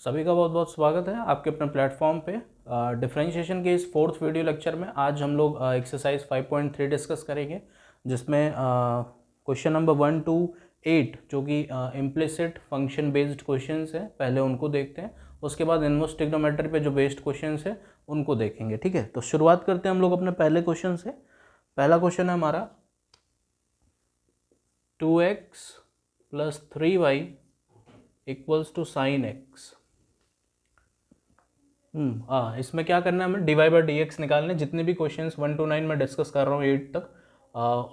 सभी का बहुत बहुत स्वागत है आपके अपने प्लेटफॉर्म पे। डिफरेंशिएशन के इस फोर्थ वीडियो लेक्चर में आज हम लोग एक्सरसाइज 5.3 डिस्कस करेंगे, जिसमें क्वेश्चन नंबर 1 to 8 जो कि इम्प्लिसिट फंक्शन बेस्ड क्वेश्चंस हैं, पहले उनको देखते हैं। उसके बाद इनवर्स ट्रिग्नोमेट्री पे जो बेस्ड क्वेश्चंस हैं उनको देखेंगे। ठीक है, तो शुरुआत करते हैं हम लोग अपने पहले क्वेश्चन से। पहला क्वेश्चन है हमारा 2x + 3y = sin x। इसमें क्या करना है, हमें डिवाई बाई डी एक्स निकालने। जितने भी क्वेश्चंस 1 to 9 में डिस्कस कर रहा हूँ 8 तक,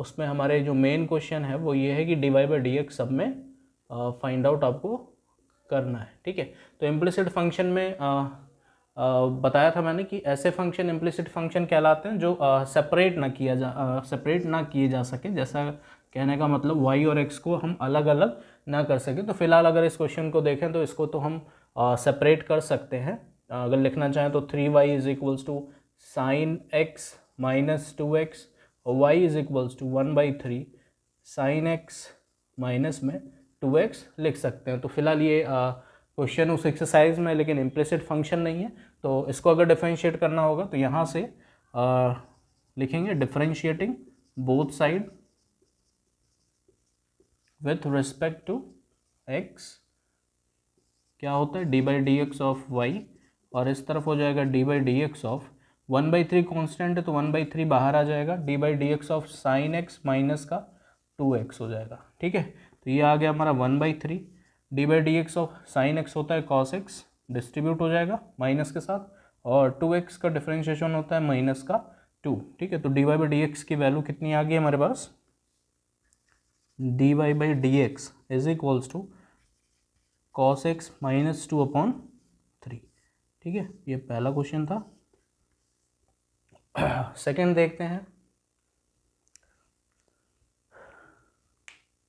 उसमें हमारे जो मेन क्वेश्चन है वो ये है कि डिवाई बाई डी एक्स सब में फाइंड आउट आपको करना है। ठीक है, तो इम्प्लिसिट फंक्शन में बताया था मैंने कि ऐसे फंक्शन इम्प्लिसिट फंक्शन कहलाते हैं जो सेपरेट ना किए जा सके। जैसा कहने का मतलब y और x को हम अलग अलग ना कर सके। तो फिलहाल अगर इस क्वेश्चन को देखें तो इसको तो हम सेपरेट कर सकते हैं। अगर लिखना चाहें तो 3y = sin x - 2x और y = 1/3 sin x माइनस में 2x लिख सकते हैं। तो फिलहाल ये क्वेश्चन उस एक्सरसाइज में, लेकिन इम्प्लिसिट फंक्शन नहीं है। तो इसको अगर डिफरेंशिएट करना होगा तो यहाँ से लिखेंगे differentiating both side with respect to x। क्या होता है d/dx ऑफ y, और इस तरफ हो जाएगा d/dx ऑफ 1/3 कॉन्स्टेंट है तो 1/3 बाहर आ जाएगा। d/dx of sin x minus का 2x हो जाएगा। ठीक है, तो ये आ गया हमारा 1/3। d/dx ऑफ sin x होता है cos x, डिस्ट्रीब्यूट हो जाएगा माइनस के साथ, और 2x का डिफरेंशिएशन होता है माइनस का 2। ठीक है, तो dy/dx की वैल्यू कितनी आ गई हमारे पास, dy/dx = cos x - 2/3। ठीक है, ये पहला क्वेश्चन था। सेकंड देखते हैं,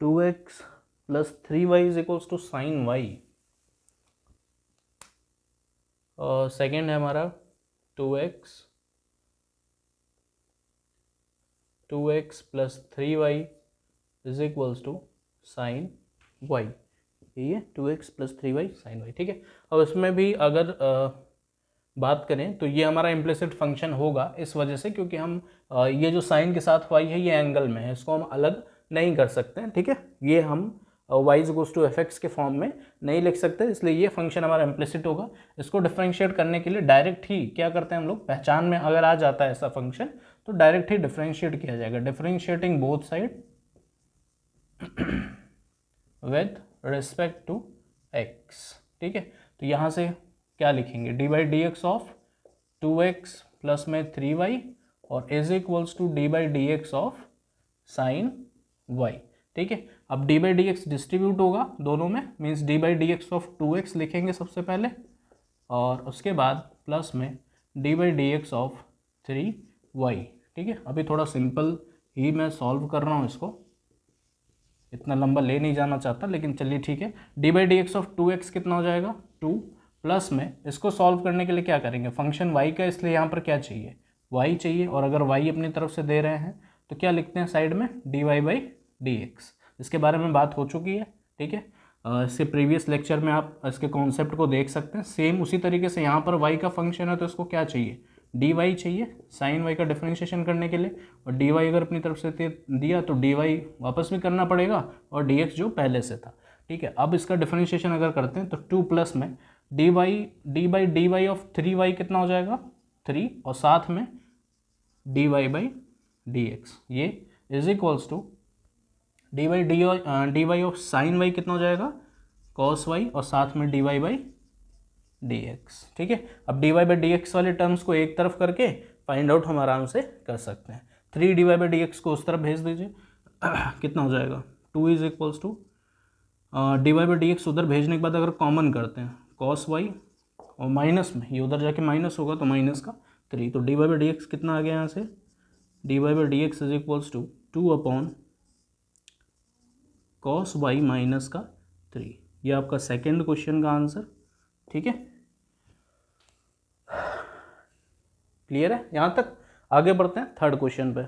2x + 3y = sin y। और सेकंड है हमारा 2x + 3y = sin y। यही है 2x + 3y sin y। ठीक है, अब इसमें भी अगर बात करें तो ये हमारा इम्प्लिसिट फंक्शन होगा इस वजह से, क्योंकि हम ये जो साइन के साथ y है ये एंगल में है, इसको हम अलग नहीं कर सकते हैं। ठीक है, ये हम y = fx के फॉर्म में नहीं लिख सकते, इसलिए ये फंक्शन हमारा इम्प्लिसिट होगा। इसको डिफरेंशिएट करने के लिए डायरेक्ट ही क्या करते हैं हम लोग, पहचान में अगर आ जाता है ऐसा फंक्शन तो डायरेक्ट ही डिफरेंशिएट किया जाएगा। Differentiating both side with respect to x। ठीक है, तो यहाँ से क्या लिखेंगे, d/dx ऑफ 2x प्लस में 3y और = d/dx ऑफ sin y। ठीक है, अब d/dx डिस्ट्रीब्यूट होगा दोनों में, मीन्स d/dx ऑफ 2x लिखेंगे सबसे पहले, और उसके बाद प्लस में d/dx ऑफ 3y। ठीक है, अभी थोड़ा सिंपल ही मैं सॉल्व कर रहा हूँ, इसको इतना लंबा ले नहीं जाना चाहता, लेकिन चलिए ठीक है। d/dx ऑफ 2x कितना हो जाएगा, 2, प्लस में इसको सॉल्व करने के लिए क्या करेंगे, फंक्शन y का, इसलिए यहाँ पर क्या चाहिए, y चाहिए, और अगर y अपनी तरफ से दे रहे हैं तो क्या लिखते हैं साइड में, dy/dx। इसके बारे में बात हो चुकी है। ठीक है, इसके प्रीवियस लेक्चर में आप इसके कॉन्सेप्ट को देख सकते हैं। सेम उसी तरीके से यहाँ पर y का फंक्शन है तो इसको क्या चाहिए, dy चाहिए साइन y का डिफरेंशिएशन करने के लिए, और dy अगर अपनी तरफ से दिया तो dy वापस भी करना पड़ेगा, और dx जो पहले से था। ठीक है, अब इसका डिफरेंशिएशन अगर करते हैं तो 2 प्लस में d/dy ऑफ 3y कितना हो जाएगा, 3, और साथ में dy/dx, ये = dy ऑफ साइन y कितना हो जाएगा, cos y, और साथ में dy/dx। ठीक है, अब dy/dx वाले टर्म्स को एक तरफ करके फाइंड आउट हम आराम से कर सकते हैं। 3 dy/dx को उस तरफ भेज दीजिए, कितना हो जाएगा, 2 dy/dx उधर भेजने के बाद अगर कॉमन करते हैं cos y, और माइनस में ये उधर जाके माइनस होगा तो माइनस का 3, तो dy/dx कितना आ गया यहाँ से, dy/dx = 2/cos y माइनस का 3। ये आपका सेकेंड क्वेश्चन का आंसर। ठीक है, क्लियर है यहाँ तक। आगे बढ़ते हैं थर्ड क्वेश्चन पे।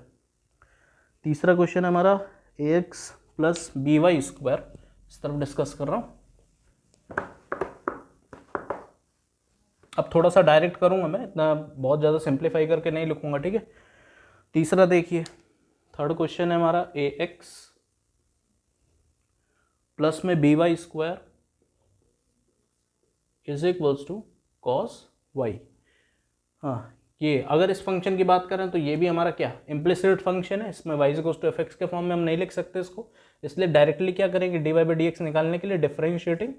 तीसरा क्वेश्चन है हमारा ax + by², इस तरफ डिस्कस कर रहा हूँ। अब थोड़ा सा डायरेक्ट करूँगा मैं, इतना बहुत ज़्यादा सिंप्लीफाई करके नहीं लिखूँगा, ठीक है। तीसरा देखिए, थर्ड क्वेश्चन है हमारा ए एक्स प्लस में b y square is equals to cos y. हाँ, ये अगर इस फंक्शन की बात करें तो ये भी हमारा क्या इम्प्लिसिट फंक्शन है, इसमें y is equals to f x के फॉर्म में हम नहीं लिख सकते इसको, इसलिए डायरेक्टली क्या करेंगे, d y by d x निकालने के लिए differentiating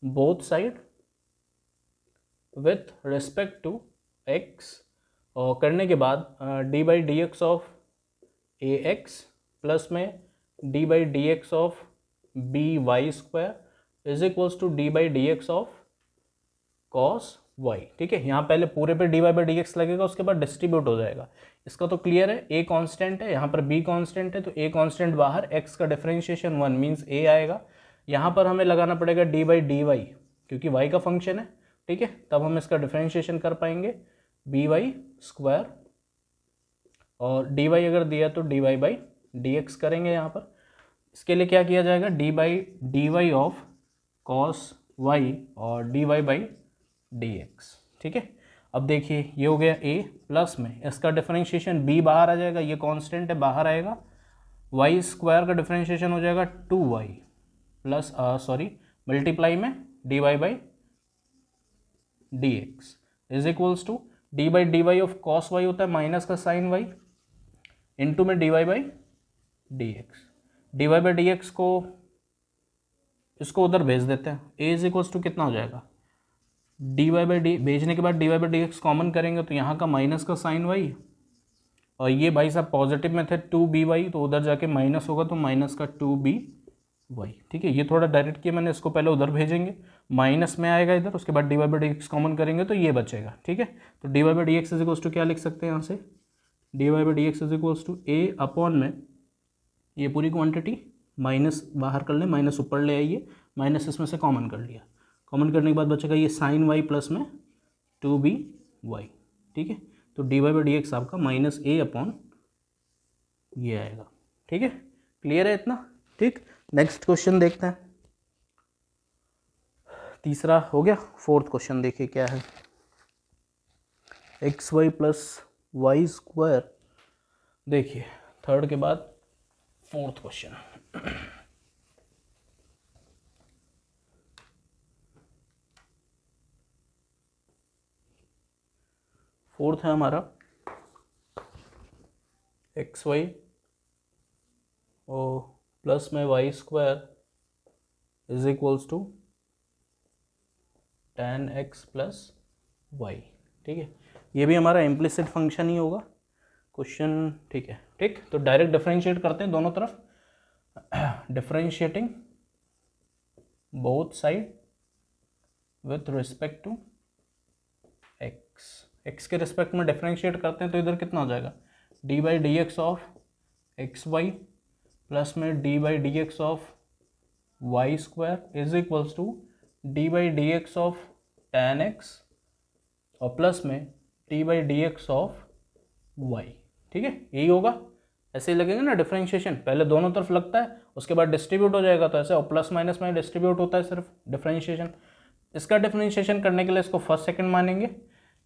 both side with respect to x, और करने के बाद d by d x of a x plus में d by d x of b y square is equals to d by d x of cos y. ठीक है, यहाँ पहले पूरे पे d y by d x लगेगा, उसके बाद डिस्ट्रीब्यूट हो जाएगा। इसका तो क्लियर है, ए कांस्टेंट है, यहाँ पर बी कांस्टेंट है, तो ए कांस्टेंट बाहर, एक्स का डिफरेंशिएशन 1 मीन्स ए आएगा। यहाँ पर हमें लगाना पड़ेगा डी बाई डी वाई, क्योंकि वाई का फंक्शन है, ठीक है, तब हम इसका डिफरेंशिएशन कर पाएंगे बी वाई स्क्वायर, और डी वाई अगर दिया तो d y by d x करेंगे यहाँ पर। इसके लिए क्या किया जाएगा, d by d y of cos y और d y by d x. ठीक है, अब देखिए ये हो गया ए, प्लस में इसका डिफरेंशिएशन बी बाहर आ जाएगा, ये कांस्टेंट है बाहर आएगा, वाई स्क्वायर का डिफरेंशिएशन हो जाएगा 2y प्लस मल्टीप्लाई में d y by d x is equals to d by d y of cos y होता है माइनस का साइन वाई, इंटू में d y by d x. D y by d x को इसको उधर भेज देते हैं, ए इज इक्वल्स टू कितना हो जाएगा, डी वाई बाई डी, भेजने के बाद d y by d x common करेंगे तो यहाँ का माइनस का साइन वाई, और ये भाई साहब पॉजिटिव में थे 2by, तो उधर जाके माइनस होगा तो माइनस का 2by। ठीक है, ये थोड़ा डायरेक्ट किया मैंने, इसको पहले उधर भेजेंगे, माइनस में आएगा इधर, उसके बाद d y by d x common करेंगे तो ये बचेगा। ठीक है, तो d y by d x is equals to क्या लिख सकते हैं यहाँ से, d y by d x is equals to a upon में ये पूरी क्वांटिटी माइनस बाहर कर लें, माइनस ऊपर ले आइए, माइनस इसमें से कॉमन कर लिया, कॉमन करने के बाद बचेगा ये साइन वाई प्लस में 2by। ठीक है, तो d y by d x आपका माइनस ए अपॉन ये आएगा। ठीक है, क्लियर है इतना। ठीक, नेक्स्ट क्वेश्चन देखते हैं, तीसरा हो गया। फोर्थ क्वेश्चन देखिए क्या है, x y plus y square. देखिए थर्ड के बाद फोर्थ क्वेश्चन, फोर्थ है हमारा एक्स वाई और प्लस में y square is equals to tan x plus y. ठीक है, ये भी हमारा इम्प्लिसिट फंक्शन ही होगा क्वेश्चन। ठीक है, ठीक, तो डायरेक्ट डिफरेंशिएट करते हैं दोनों तरफ, differentiating both side with respect to x. X के रिस्पेक्ट में डिफरेंशिएट करते हैं तो इधर कितना हो जाएगा, d by d x of x y plus में d by d x of y square is equals to d by d x of ten x और प्लस में d by d x of y. ठीक है, यही होगा, ऐसे ही लगेगा ना डिफरेंशिएशन, पहले दोनों तरफ लगता है उसके बाद डिस्ट्रीब्यूट हो जाएगा, तो ऐसे, और प्लस माइनस में डिस्ट्रीब्यूट होता है सिर्फ डिफरेंशिएशन। इसका डिफरेंशिएशन करने के लिए इसको फर्स्ट सेकंड मानेंगे,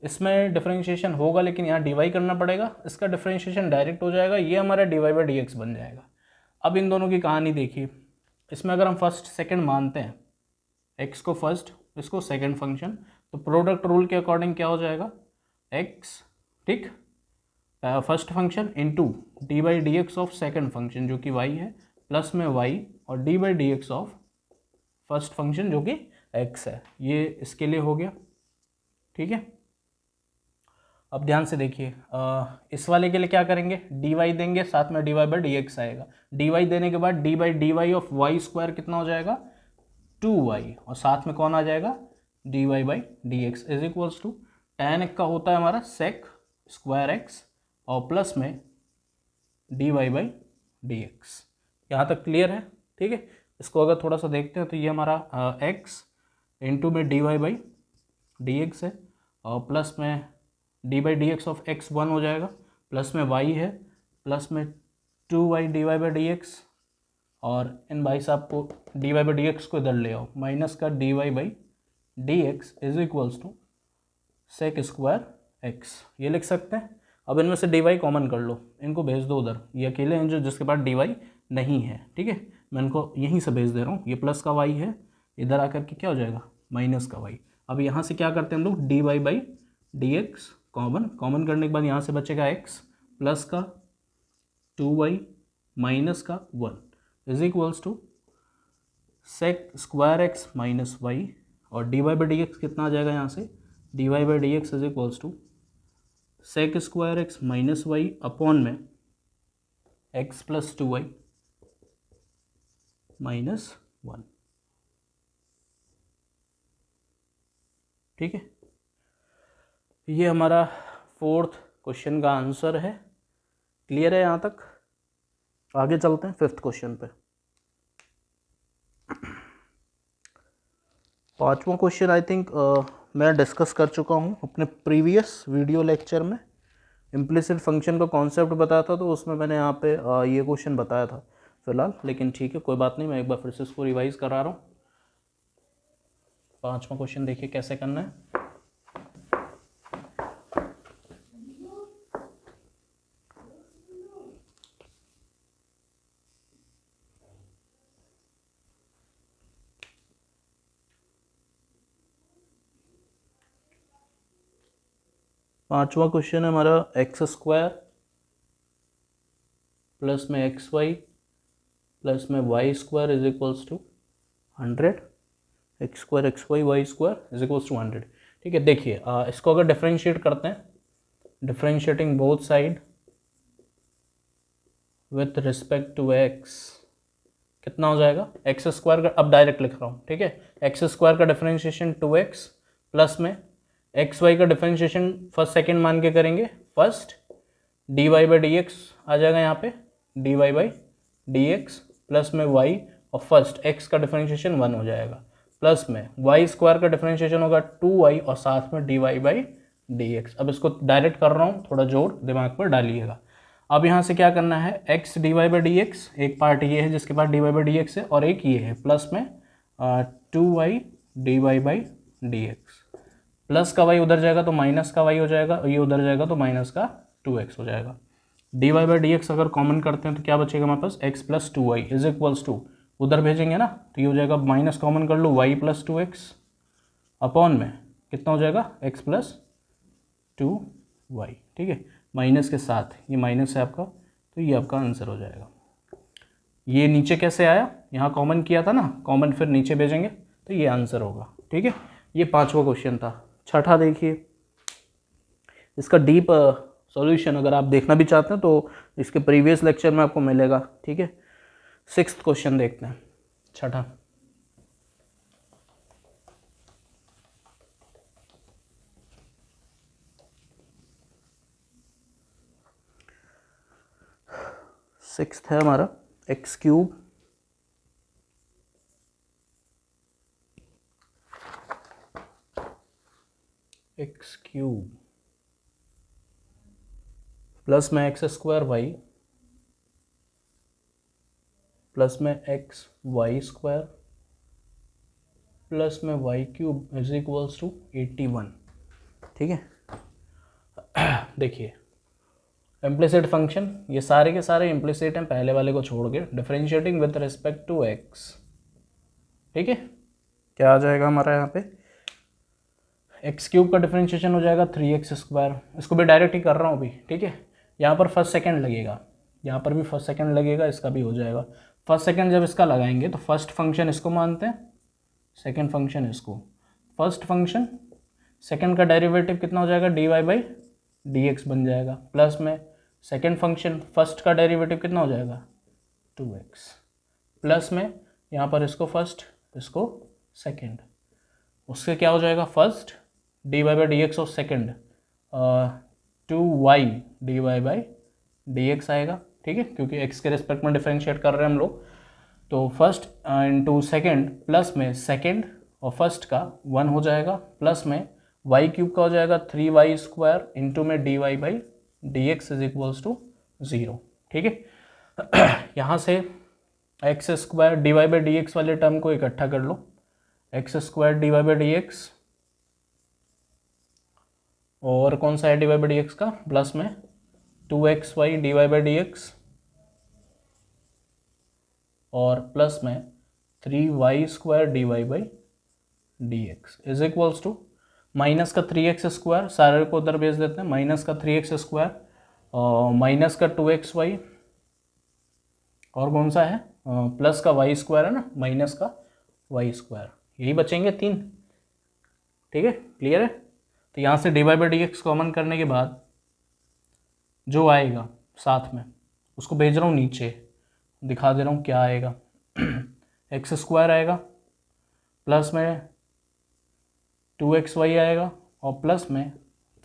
इसमें डिफरेंशिएशन होगा लेकिन यहाँ डिवाई करना पड़ेगा, इसका डिफरेंशिएशन डायरेक्ट हो जाएगा, ये हमारा d y by d x बन जाएगा। अब इन दोनों की कहानी देखिए, इसमें अगर हम फर्स्ट सेकंड मानते हैं, एक्स को फर्स्ट इसको सेकंड फंक्शन, तो प्रोडक्ट रूल के अकॉर्डिंग क्या हो जाएगा, एक्स, ठीक, first function into D by d x of second function जो कि वाई है, प्लस में वाई और D by d x of first function जो कि एक्स है, ये इसके लिए हो गया। ठीक है, अब ध्यान से देखिए, इस वाले के लिए क्या करेंगे, डी वाई देंगे, साथ में d y by d x आएगा, डी वाई देने के बाद d by d y of y square कितना हो जाएगा, 2y, और साथ में कौन आ जाएगा, d y by d x is equals to tan x का होता है हमारा सेक स्क्वायर एक्स और प्लस में d y by d x. यहाँ तक क्लियर है। ठीक है, इसको अगर थोड़ा सा देखते हैं तो ये हमारा x इंटू में d y by d x है और प्लस में d by d x of x 1 हो जाएगा, प्लस में y है, प्लस में 2y d y by d x, और इन भाई साहब को d y by d x को इधर ले आओ, माइनस का d y by d x is equals to sec square x, ये लिख सकते हैं। अब इनमें से डी वाई कॉमन कर लो, इनको भेज दो उधर, ये अकेले हैं जो जिसके पास डी वाई नहीं है, ठीक है। मैं इनको यहीं से भेज दे रहा हूँ, ये प्लस का वाई है, इधर आकर के क्या हो जाएगा माइनस का वाई। अब यहाँ से क्या करते हैं हम लोग, d y by d x common करने के बाद यहाँ से बचेगा एक्स प्लस का 2y माइनस का 1 is equals to sec square x minus y, और d y by d x कितना आ जाएगा यहाँ से, d y by d x is equals to sec square x minus y upon में x plus 2y minus 1, ठीक है। ये हमारा 4th क्वेश्चन का आंसर है। क्लियर है यहाँ तक? आगे चलते हैं 5th क्वेश्चन पे। 5वां क्वेश्चन आई थिंक मैं डिस्कस कर चुका हूँ अपने प्रीवियस वीडियो लेक्चर में। इम्प्लिसिट फंक्शन का कॉन्सेप्ट बताया था, तो उसमें मैंने यहाँ पे ये क्वेश्चन बताया था फिलहाल, लेकिन ठीक है कोई बात नहीं, मैं एक बार फिर से इसको रिवाइज करा रहा हूँ। 5वां क्वेश्चन देखिए कैसे करना है। पांचवा क्वेश्चन है हमारा एक्स स्क्वायर प्लस में एक्स वाई प्लस में y square is equals to 100। X y y square is equals to 100, ठीक है। देखिए इसको अगर डिफरेंशिएट करते हैं, differentiating both side with respect to x, कितना हो जाएगा एक्स स्क्वायर का, अब डायरेक्ट लिख रहा हूँ, ठीक है। एक्स स्क्वायर का डिफरेंशिएशन 2x प्लस में एक्स वाई का डिफरेंशिएशन फर्स्ट सेकंड मान के करेंगे, first d y by d x आ जाएगा यहाँ पे, d y by d x plus में वाई, और फर्स्ट एक्स का डिफरेंशिएशन 1 हो जाएगा, प्लस में वाई स्क्वायर का डिफरेंशिएशन होगा 2y और साथ में d y by d x. अब इसको डायरेक्ट कर रहा हूँ, थोड़ा जोर दिमाग पर डालिएगा। अब यहाँ से क्या करना है, x d y by d x, एक पार्ट ये है जिसके पास d y by d x है, और एक ये है प्लस में 2y d y by d x, plus का y उधर जाएगा तो माइनस का y हो जाएगा, ये उधर जाएगा तो माइनस का 2x हो जाएगा। D y by d x अगर कॉमन करते हैं तो क्या बचेगा हमारे पास, x plus 2y is equals to, उधर भेजेंगे ना तो ये हो जाएगा माइनस कॉमन कर लो y प्लस 2x अपॉन में कितना हो जाएगा x प्लस 2y, ठीक है। माइनस के साथ ये माइनस है आपका, तो ये आपका आंसर हो जाएगा। ये नीचे कैसे आया, यहाँ कॉमन किया था ना, कॉमन फिर नीचे भेजेंगे तो ये आंसर होगा, ठीक है। ये 5वां क्वेश्चन था। 6ठा देखिए, इसका डीप सॉल्यूशन अगर आप देखना भी चाहते हैं तो इसके प्रीवियस लेक्चर में आपको मिलेगा, ठीक है। 6th क्वेश्चन देखते हैं, 6ठा। सिक्स्थ है हमारा एक्स क्यूब प्लस में एक्स स्क्वायर वाई प्लस में एक्स वाई स्क्वायर प्लस में y cube is equals to 81, ठीक है। देखिए इम्प्लिसिट फंक्शन, ये सारे के सारे इम्प्लिसिट हैं पहले वाले को छोड़ के, differentiating with respect to x, ठीक है। क्या आ जाएगा हमारा यहाँ पे, एक्स क्यूब का डिफरेंशिएशन हो जाएगा 3x स्क्वायर, इसको भी डायरेक्ट ही कर रहा हूँ अभी, ठीक है। यहाँ पर फर्स्ट सेकंड लगेगा, यहाँ पर भी फर्स्ट सेकंड लगेगा, इसका भी हो जाएगा फर्स्ट सेकंड। जब इसका लगाएंगे तो फर्स्ट फंक्शन इसको मानते हैं, सेकंड फंक्शन इसको, फर्स्ट फंक्शन सेकंड का डेरिवेटिव कितना हो जाएगा, d y by d x बन जाएगा, प्लस में सेकंड फंक्शन फर्स्ट का डेरिवेटिव कितना हो जाएगा 2x, प्लस में यहाँ पर इसको फर्स्ट इसको सेकंड, उससे क्या हो जाएगा first d y by d x और second 2y d y by d x आएगा, ठीक है, क्योंकि x के रिस्पेक्ट में डिफरेंशिएट कर रहे हैं हम लोग। तो फर्स्ट इंटू सेकेंड प्लस में सेकेंड और फर्स्ट का 1 हो जाएगा, प्लस में वाई क्यूब का हो जाएगा 3y स्क्वायर इंटू में d y by d x is equals to 0, ठीक है। यहाँ से x square d y by d x वाले टर्म को इकट्ठा कर लो, x square d y by d x और कौन सा है dy बाई डी एक्स का, प्लस में 2xy dy by d x और प्लस में 3y² dy by d x is equals to minus का 3x² सारे को उधर भेज देते हैं, माइनस का 3x² और माइनस का 2xy और कौन सा है प्लस का y² है ना, माइनस का y², यही बचेंगे 3। ठीक है, क्लियर है। तो यहाँ से dy by d x common करने के बाद जो आएगा साथ में उसको भेज रहा हूँ नीचे, दिखा दे रहा हूँ क्या आएगा। x² आएगा प्लस में 2xy आएगा और प्लस में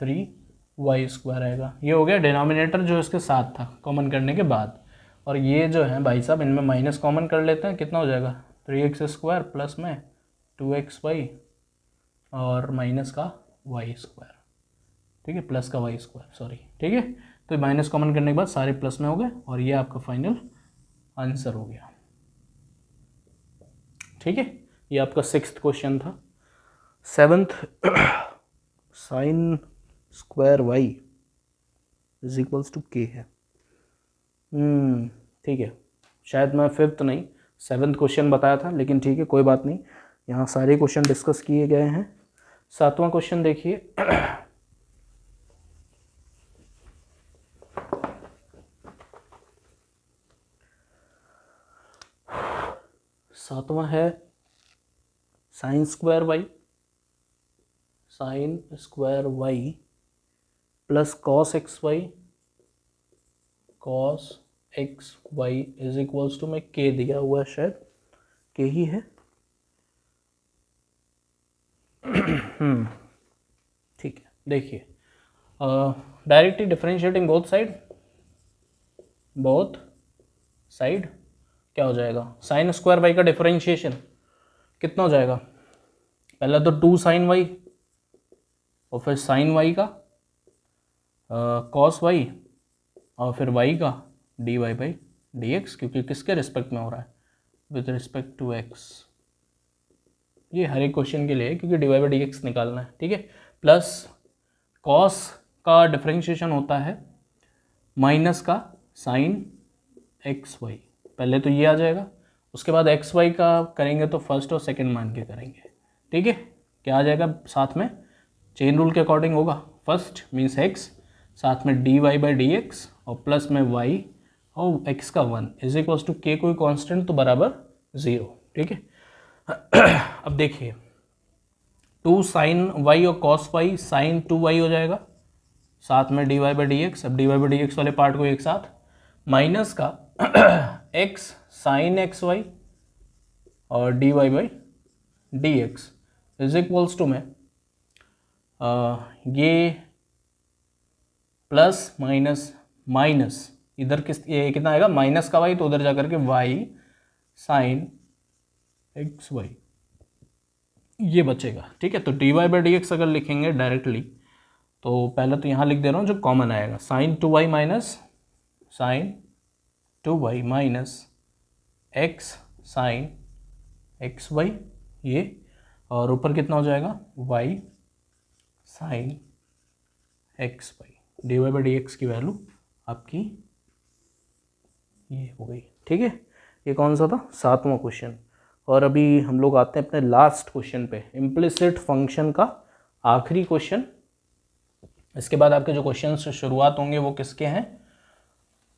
3y² आएगा। ये हो गया डिनोमिनेटर जो इसके साथ था कॉमन करने के बाद। और ये जो है भाई साहब इनमें माइनस कॉमन कर लेते हैं, कितना हो जाएगा 3x² प्लस में 2xy और माइनस का y², ठीक है, प्लस का y², सॉरी, ठीक है। तो माइनस कॉमन करने के बाद सारे प्लस में हो गए और ये आपका फाइनल आंसर हो गया। ठीक है, ये आपका 6th क्वेश्चन था। 7th sin² y is equals to k है। ठीक है, शायद मैं 5th नहीं 7th क्वेश्चन बताया था, लेकिन ठीक है कोई बात नहीं, यहाँ सारे क्वेश्चन डिस्कस किए गए हैं। 7वां क्वेश्चन देखिए। 7वां है sin² y plus cos xy is equals to, में k दिया हुआ है, शायद k ही है। ठीक है, देखिए डायरेक्टली डिफरेंशिएटिंग बोथ साइड क्या हो जाएगा, sin² y का डिफरेंशिएशन कितना हो जाएगा, पहला तो 2 sin y और फिर sin y का cos y और फिर y का dy बाई डी एक्स, क्योंकि किसके रिस्पेक्ट में हो रहा है, विद रिस्पेक्ट टू x। ये हर एक क्वेश्चन के लिए है क्योंकि dy बाई डी एक्स निकालना है। ठीक है, प्लस cos का डिफरेंशिएशन होता है माइनस का sin xy, पहले तो ये आ जाएगा, उसके बाद xy का करेंगे तो फर्स्ट और सेकंड मान के करेंगे। ठीक है, क्या आ जाएगा साथ में, चेन रूल के अकॉर्डिंग होगा, फर्स्ट मीन्स x साथ में dy बाई डी एक्स और प्लस में y और x का 1 इज इक्वल्स टू k कोई कांस्टेंट तो बराबर 0। ठीक है, अब देखिए 2 sin y और cos y sin 2y हो जाएगा, साथ में dy बाई डी एक्स, अब dy बाई डी एक्स वाले पार्ट को एक साथ, माइनस का x sin xy और dy by d x is equals to में ये प्लस माइनस माइनस, इधर ये कितना आएगा माइनस का y, तो उधर जाकर के y sin xy ये बचेगा। ठीक है, तो dy बाई डी एक्स अगर लिखेंगे डायरेक्टली तो पहले तो यहाँ लिख दे रहा हूँ जो कॉमन आएगा, sin 2y minus sin 2y minus x sin xy ये, और ऊपर कितना हो जाएगा y sin xy, dy by d x की वैल्यू आपकी ये हो गई। ठीक है, ये कौन सा था 7वां क्वेश्चन। और अभी हम लोग आते हैं अपने लास्ट क्वेश्चन पे, इम्प्लिसिट फंक्शन का आखिरी क्वेश्चन। इसके बाद आपके जो क्वेश्चन से शुरुआत होंगे वो किसके हैं,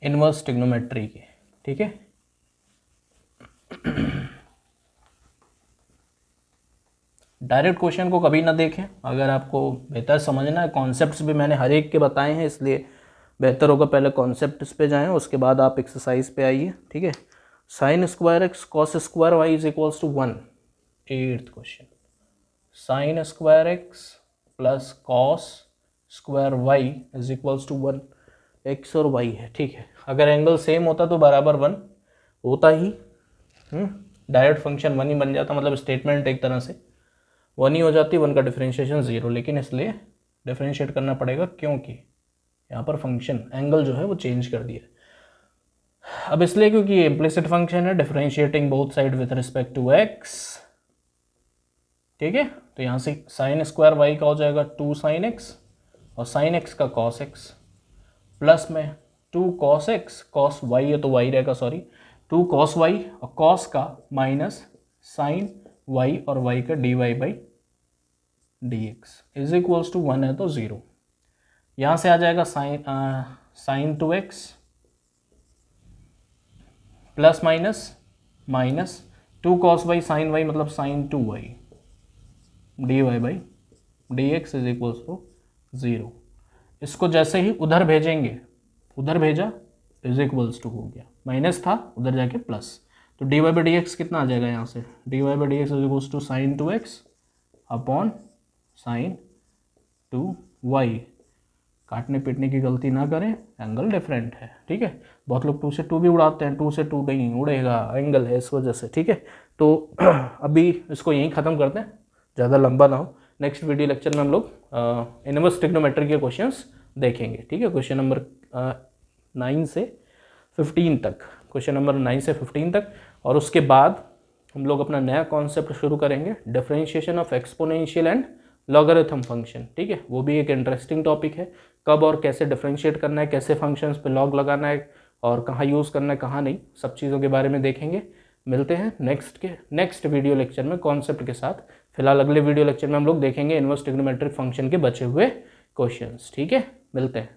इनवर्स ट्रिग्नोमेट्री के। ठीक है, डायरेक्ट क्वेश्चन को कभी ना देखें, अगर आपको बेहतर समझना है, कॉन्सेप्ट्स भी मैंने हर एक के बताए हैं, इसलिए बेहतर होगा पहले कॉन्सेप्ट्स पे जाएं, उसके बाद आप एक्सरसाइज पे आइए। ठीक है, sin² x cos² y is equals to 1, 8th question, sin² x plus cos² y is equals to 1, x और y है। ठीक है, अगर एंगल सेम होता तो बराबर 1 होता ही, डायरेक्ट फंक्शन 1 ही बन जाता, मतलब स्टेटमेंट एक तरह से 1 ही हो जाती, 1 का डिफरेंशिएशन 0, लेकिन इसलिए डिफरेंशिएट करना पड़ेगा क्योंकि यहाँ पर फंक्शन एंगल जो है वो चेंज कर दिया। अब इसलिए क्योंकि ये इम्प्लिसिट फंक्शन है, differentiating both side with respect to x। ठीक है, तो यहाँ से sin² y का हो जाएगा 2 sin x और साइन एक्स का कॉस एक्स प्लस में 2 कॉस एक्स, कॉस वाई है तो वाई रहेगा, सॉरी 2 कॉस वाई और कॉस का माइनस साइन वाई और वाई का d y by d x is equals to 1 है तो 0। यहाँ से आ जाएगा sine 2x plus minus 2 cos y sine y मतलब sine 2y d y by d x is equals to 0। इसको जैसे ही उधर भेजेंगे, उधर भेजा इज इक्वल्स टू हो गया, माइनस था उधर जाके प्लस, तो d y by d x कितना आ जाएगा यहाँ से, d y by d x is equals to sine 2x upon sine 2y। काटने पीटने की गलती ना करें, एंगल डिफरेंट है, ठीक है। बहुत लोग 2 से 2 भी उड़ाते हैं, 2 से 2 नहीं उड़ेगा, एंगल है इस वजह से, ठीक है। तो अभी इसको यहीं ख़त्म करते हैं, ज़्यादा लंबा ना हो। नेक्स्ट वीडियो लेक्चर में हम लोग इनवर्स ट्रिग्नोमेट्री के क्वेश्चंस देखेंगे, ठीक है। क्वेश्चन नंबर 9 से 15 तक, क्वेश्चन नंबर 9 से 15 तक, और उसके बाद हम लोग अपना नया कॉन्सेप्ट शुरू करेंगे, differentiation of exponential and logarithm function, ठीक है। वो भी एक इंटरेस्टिंग टॉपिक है, कब और कैसे डिफरेंशिएट करना है, कैसे फंक्शंस पे लॉग लगाना है और कहाँ यूज़ करना है कहाँ नहीं, सब चीज़ों के बारे में देखेंगे। मिलते हैं नेक्स्ट वीडियो लेक्चर में कॉन्सेप्ट के साथ। फिलहाल अगले वीडियो लेक्चर में हम लोग देखेंगे इनवर्स ट्रिग्नोमेट्रिक फंक्शन के बचे हुए क्वेश्चंस, ठीक है। मिलते हैं।